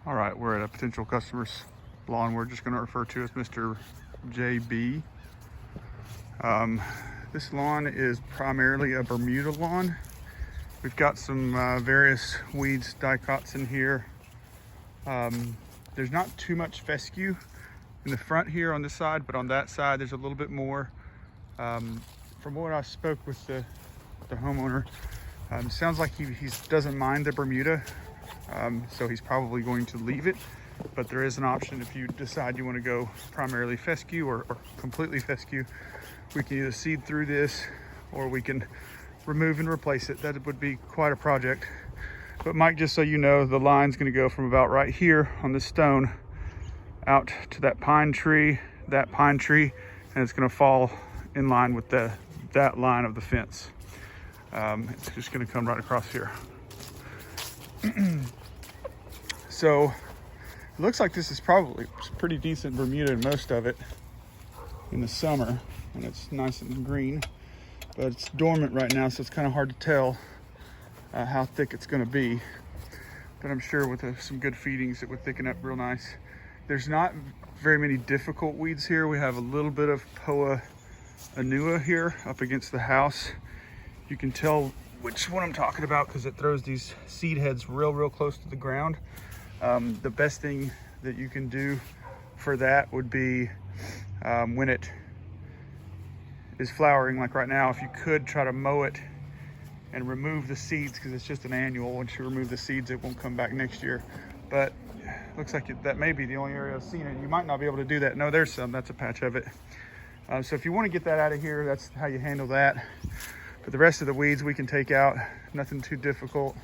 All right, we're at a potential customer's lawn. We're just going to refer to as Mr. JB. This lawn is primarily a Bermuda lawn. We've got some various weeds, dicots in here. There's not too much fescue in the front here on this side, but on that side there's a little bit more. From what I spoke with the homeowner, sounds like he doesn't mind the Bermuda, so he's probably going to leave it. But there is an option if you decide you want to go primarily fescue or completely fescue. We can either seed through this or we can remove and replace it. That would be quite a project. But Mike, just so you know, the line's going to go from about right here on this stone out to that pine tree, and it's going to fall in line with that line of the fence. It's just going to come right across here. So it looks like this is probably pretty decent Bermuda in most of it in the summer when it's nice and green, but it's dormant right now, so it's kind of hard to tell how thick it's going to be. But I'm sure with some good feedings it would thicken up real nice. There's not very many difficult weeds here. We have a little bit of Poa annua here up against the house. You can tell which one I'm talking about because it throws these seed heads real close to the ground. The best thing that you can do for that would be when it is flowering, like right now, if you could try to mow it and remove the seeds, because it's just an annual. Once you remove the seeds, it won't come back next year. But looks like that may be the only area I've seen it. You might not be able to do that. No, there's some. That's a patch of it. So if you want to get that out of here, that's how you handle that. But the rest of the weeds we can take out. Nothing too difficult.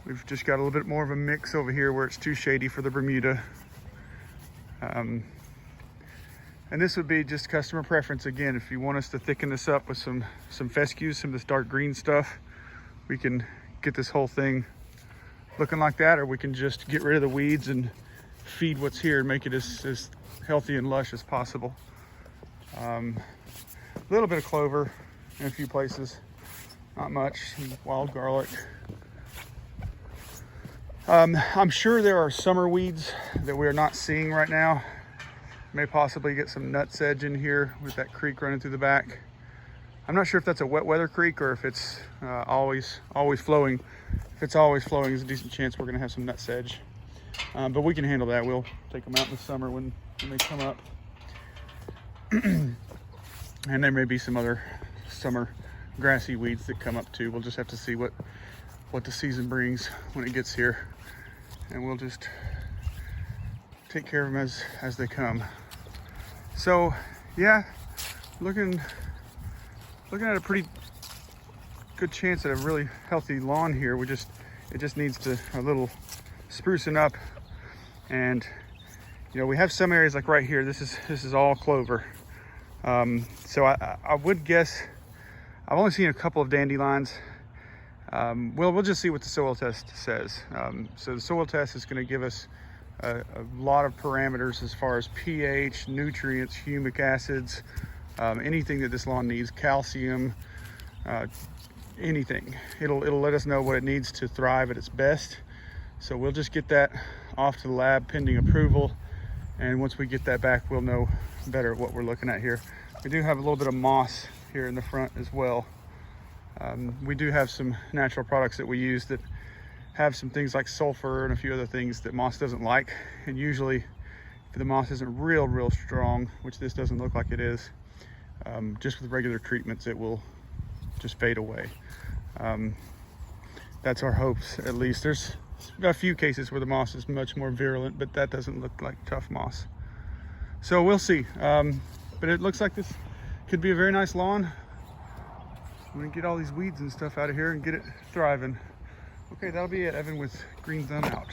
We've just got a little bit more of a mix over here where it's too shady for the Bermuda. And this would be just customer preference. Again, if you want us to thicken this up with some fescue, some of this dark green stuff, we can get this whole thing looking like that, or we can just get rid of the weeds and feed what's here and make it as healthy and lush as possible. A little bit of clover in a few places, not much. Some wild garlic. I'm sure there are summer weeds that we are not seeing right now. May possibly get some nutsedge in here with that creek running through the back. I'm not sure if that's a wet weather creek or if it's always flowing. If it's always flowing, there's a decent chance we're gonna have some nutsedge. But we can handle that. We'll take them out in the summer when they come up. And there may be some other summer grassy weeds that come up too. We'll just have to see what the season brings when it gets here. And we'll just take care of them as they come. So yeah, looking at a pretty good chance at a really healthy lawn here. It just needs a little sprucing up. And you know, we have some areas like right here. This is all clover. So I would guess I've only seen a couple of dandelions. We'll just see what the soil test says. So the soil test is going to give us a lot of parameters as far as pH, nutrients, humic acids, anything that this lawn needs, calcium, anything. It'll let us know what it needs to thrive at its best. So we'll just get that off to the lab pending approval. And once we get that back, we'll know better what we're looking at here. We do have a little bit of moss here in the front as well. We do have some natural products that we use that have some things like sulfur and a few other things that moss doesn't like. And usually if the moss isn't real strong, which this doesn't look like it is, just with regular treatments, it will just fade away. That's our hopes, at least. There's a few cases where the moss is much more virulent, but that doesn't look like tough moss. So we'll see. But it looks like this could be a very nice lawn. I'm gonna get all these weeds and stuff out of here and get it thriving. Okay, that'll be it. Evan with Green Thumb out.